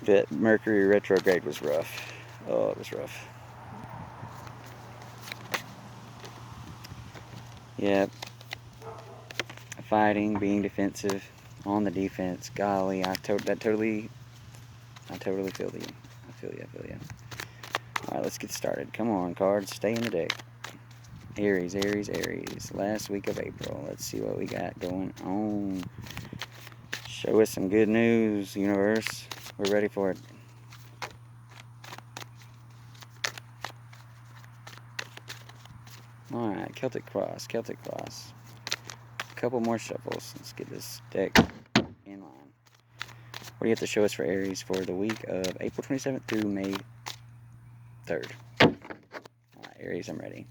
That Mercury retrograde was rough. Oh, it was rough. Yep. Fighting, being defensive, on the defense. Golly, I totally feel you. I feel you. I feel you. All right, let's get started. Come on, cards, stay in the deck. Aries, Aries, Aries. Last week of April. Let's see what we got going on. Show us some good news, universe. We're ready for it. All right, Celtic Cross, Celtic Cross. A couple more shuffles. Let's get this deck in line. What do you have to show us for Aries for the week of April 27th through May 3rd? All right, Aries, I'm ready.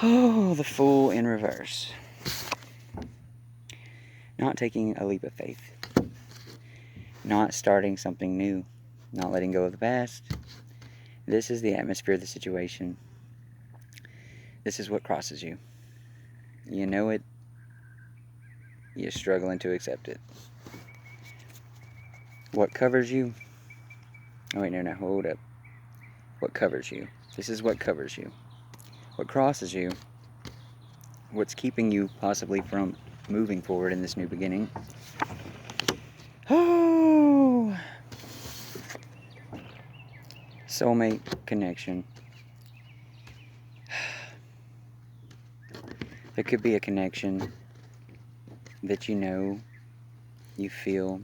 Oh, the Fool in reverse. Not taking a leap of faith. Not starting something new. Not letting go of the past. This is the atmosphere of the situation. This is what crosses you. You know it. You're struggling to accept it. What covers you? Oh, wait, no, hold up. What covers you? This is what covers you. What crosses you? What's keeping you possibly from moving forward in this new beginning? Oh! Soulmate connection. There could be a connection that you know, you feel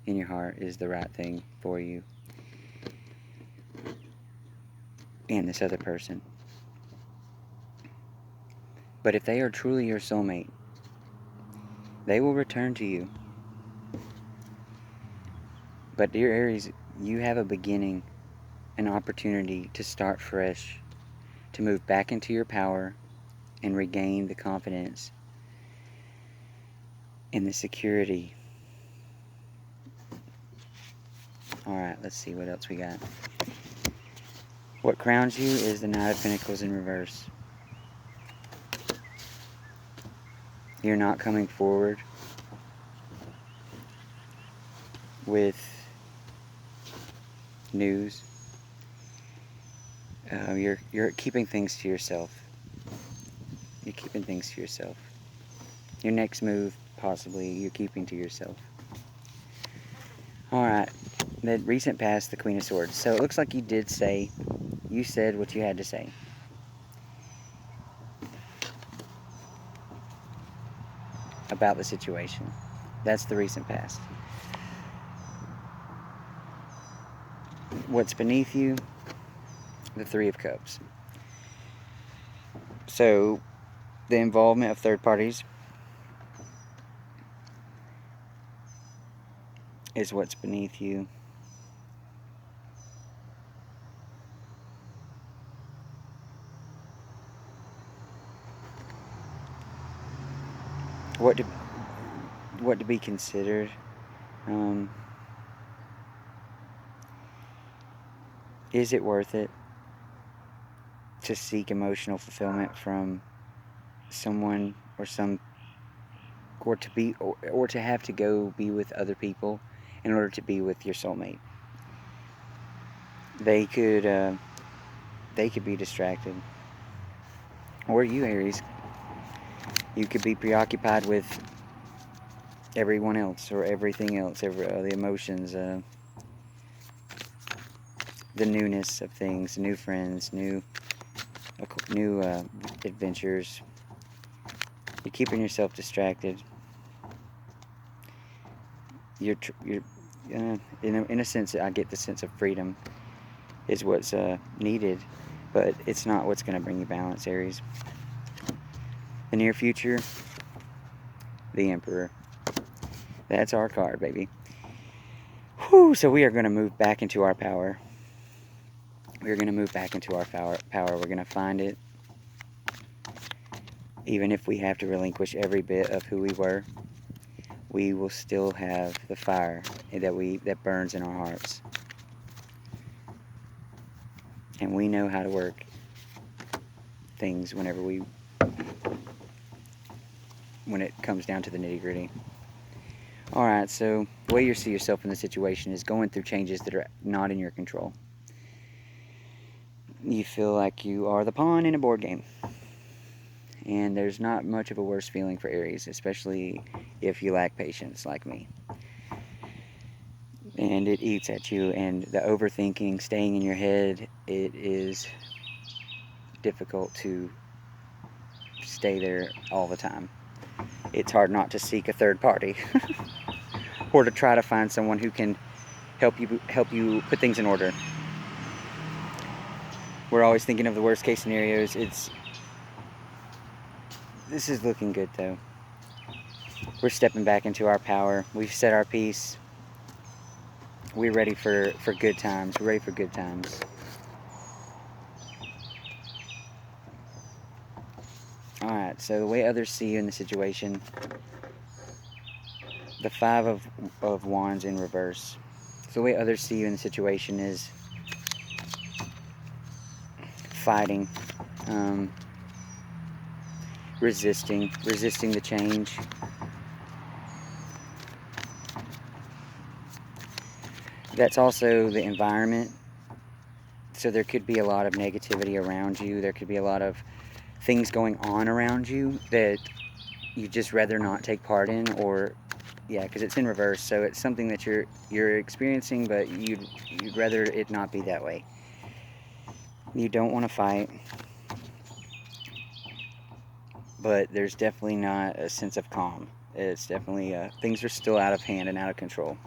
in your heart is the right thing for you and this other person. But if they are truly your soulmate, they will return to you. But dear Aries, you have a beginning, an opportunity to start fresh, to move back into your power and regain the confidence and the security. Alright, let's see what else we got. What crowns you is the Knight of Pentacles in reverse. You're not coming forward with news. You're keeping things to yourself. You're keeping things to yourself. Your next move, possibly, you're keeping to yourself. Alright, the recent past, the Queen of Swords. So it looks like you said what you had to say. About the situation. That's the recent past. What's beneath you? The Three of Cups. So, the involvement of third parties is what's beneath you. What to be considered. Is it worth it to seek emotional fulfillment from someone or to have to go be with other people in order to be with your soulmate? They could be distracted. Or you, Aries, you could be preoccupied with everyone else or everything else, the emotions, the newness of things, new friends, new adventures. You're keeping yourself distracted. You're in a sense, I get the sense of freedom is what's needed, but it's not what's going to bring you balance, Aries. The near future, the Emperor. That's our card, baby. Whew, so we are going to move back into our power. We're going to move back into our power. We're going to find it. Even if we have to relinquish every bit of who we were, we will still have the fire that burns in our hearts. And we know how to work things when it comes down to the nitty-gritty. Alright, so the way you see yourself in the situation is going through changes that are not in your control. You feel like you are the pawn in a board game. And there's not much of a worse feeling for Aries, especially if you lack patience like me. And it eats at you, and the overthinking, staying in your head, it is difficult to stay there all the time. It's hard not to seek a third party or to try to find someone who can help you put things in order. We're always thinking of the worst case scenarios. This is looking good though. We're stepping back into our power. We've set our piece. We're ready for good times. We're ready for good times. Alright, so the way others see you in the situation, the Five of Wands in reverse. So the way others see you in the situation is fighting, resisting the change. That's also the environment. So there could be a lot of negativity around you. There could be a lot of things going on around you that you just rather not take part in, or yeah, because it's in reverse, so it's something that you're experiencing, but you'd rather it not be that way. You don't want to fight, but there's definitely not a sense of calm. It's definitely things are still out of hand and out of control.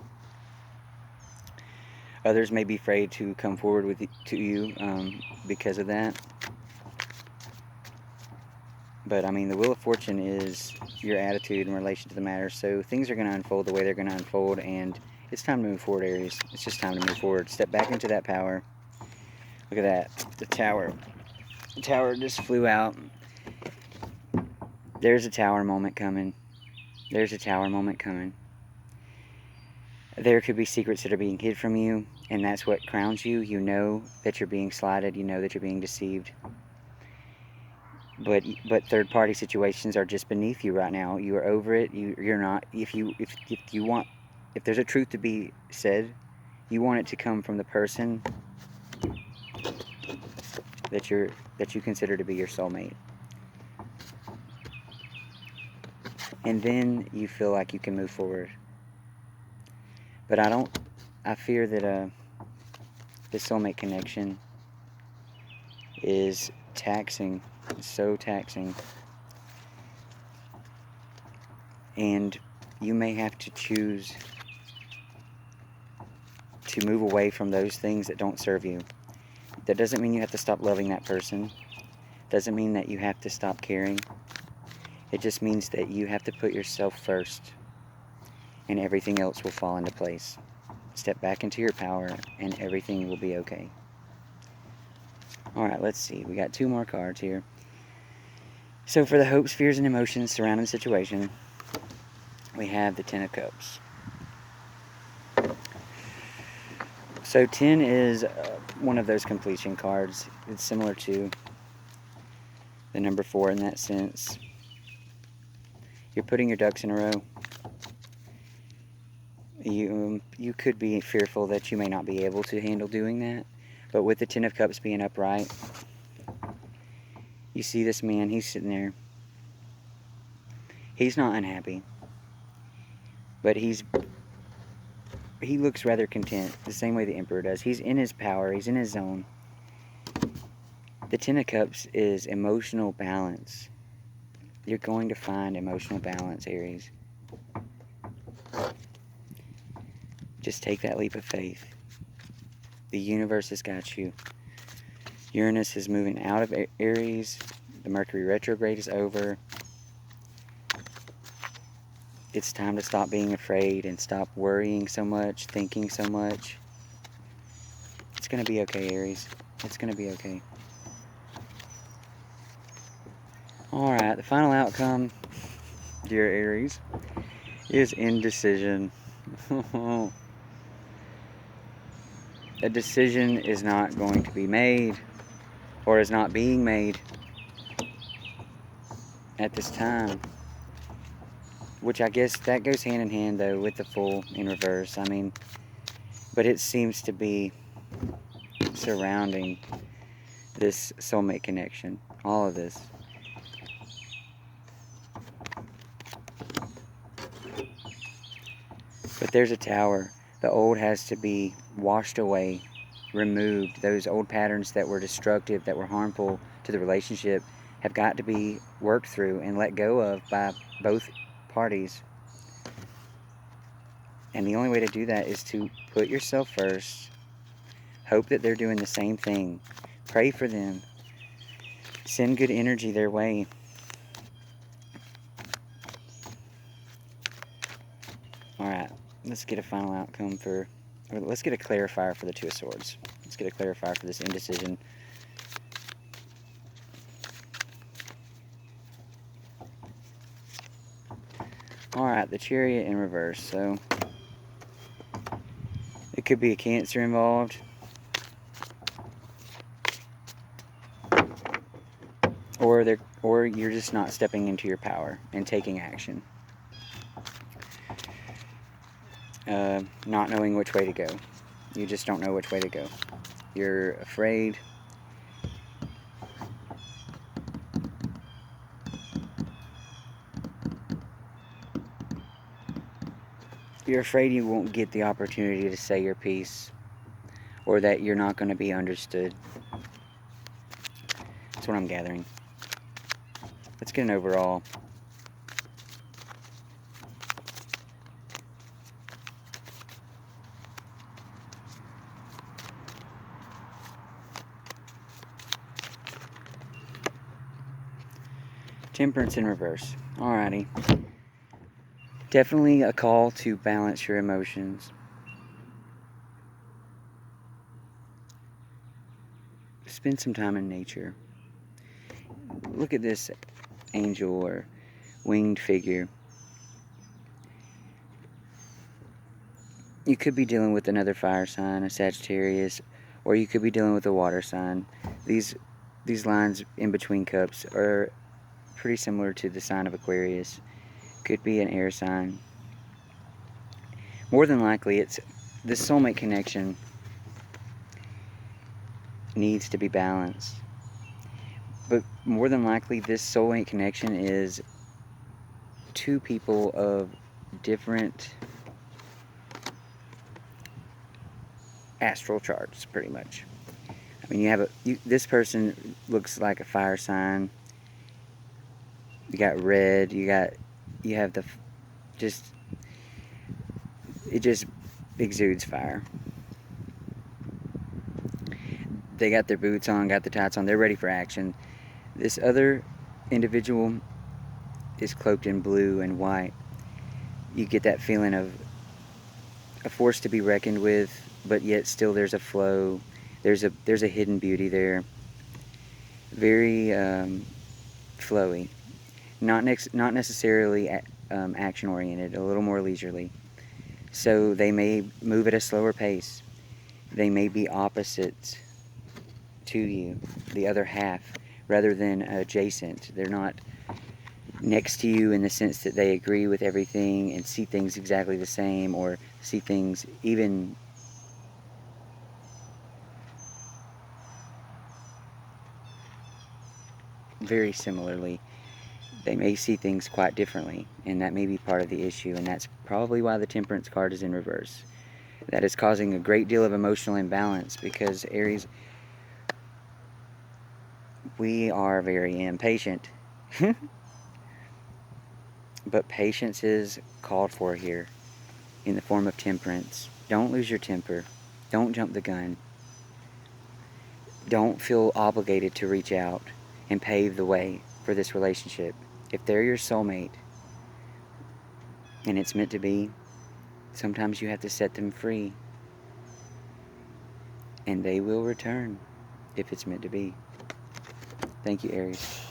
Others may be afraid to come forward to you because of that. But I mean, the Wheel of Fortune is your attitude in relation to the matter. So things are going to unfold the way they're going to unfold, and it's time to move forward, Aries. It's just time to move forward. Step back into that power. Look at that. The tower. The tower just flew out. There's a tower moment coming. There's a tower moment coming. There could be secrets that are being hid from you, and that's what crowns you. You know that you're being slighted. You know that you're being deceived. But third-party situations are just beneath you right now. You are over it. You're not. If there's a truth to be said, you want it to come from the person that you consider to be your soulmate. And then you feel like you can move forward. But I fear that the soulmate connection is taxing. It's so taxing. And you may have to choose to move away from those things that don't serve you. That doesn't mean you have to stop loving that person. Doesn't mean that you have to stop caring. It just means that you have to put yourself first, and everything else will fall into place. Step back into your power, and everything will be okay. Alright, let's see. We got 2 more cards here. So for the hopes, fears, and emotions surrounding the situation, we have the Ten of Cups. So 10 is one of those completion cards. It's similar to the number 4 in that sense. You're putting your ducks in a row. You could be fearful that you may not be able to handle doing that, but with the Ten of Cups being upright, you see this man, he's sitting there. He's not unhappy, but he looks rather content, the same way the Emperor does. He's in his power, he's in his zone. The Ten of Cups is emotional balance. You're going to find emotional balance, Aries. Just take that leap of faith. The universe has got you. Uranus is moving out of Aries. The Mercury retrograde is over. It's time to stop being afraid and stop worrying so much, thinking so much. It's going to be okay, Aries. It's going to be okay. Alright, the final outcome, dear Aries, is indecision. A decision is not going to be made, or is not being made at this time. which I guess that goes hand in hand, though, with the Fool in reverse. I mean, but it seems to be surrounding this soulmate connection. All of this. But there's a tower. The old has to be washed away, removed. Those old patterns that were destructive, that were harmful to the relationship, have got to be worked through and let go of by both parties. And the only way to do that is to put yourself first, hope that they're doing the same thing, pray for them, send good energy their way. Alright, let's get a final outcome for, or let's get a clarifier for the Two of Swords. Let's get a clarifier for this indecision. Alright, the Chariot in reverse. So it could be a Cancer involved, or you're just not stepping into your power and taking action. Not knowing which way to go. You just don't know which way to go. You're afraid. You're afraid you won't get the opportunity to say your piece, or that you're not going to be understood. That's what I'm gathering. Let's get an overall. Temperance in reverse. Alrighty. Definitely a call to balance your emotions. Spend some time in nature. Look at this angel or winged figure. You could be dealing with another fire sign, a Sagittarius, or you could be dealing with a water sign. These lines in between cups are pretty similar to the sign of Aquarius. Could be an air sign. More than likely, it's this soulmate connection needs to be balanced. But more than likely, this soulmate connection is two people of different astral charts, pretty much. I mean, you have this person looks like a fire sign. You got red. You have the it just exudes fire. They got their boots on, got the tights on. They're ready for action. This other individual is cloaked in blue and white. You get that feeling of a force to be reckoned with, but yet still there's a flow. There's a hidden beauty there. Very flowy. Not necessarily action oriented. A little more leisurely. So they may move at a slower pace. They may be opposite to you, the other half, rather than adjacent. They're not next to you in the sense that they agree with everything and see things exactly the same, or see things even very similarly. They may see things quite differently, and that may be part of the issue, and that's probably why the Temperance card is in reverse. That is causing a great deal of emotional imbalance, because Aries, we are very impatient. But patience is called for here in the form of temperance. Don't lose your temper. Don't jump the gun. Don't feel obligated to reach out and pave the way for this relationship. If they're your soulmate and it's meant to be, sometimes you have to set them free. And they will return if it's meant to be. Thank you, Aries.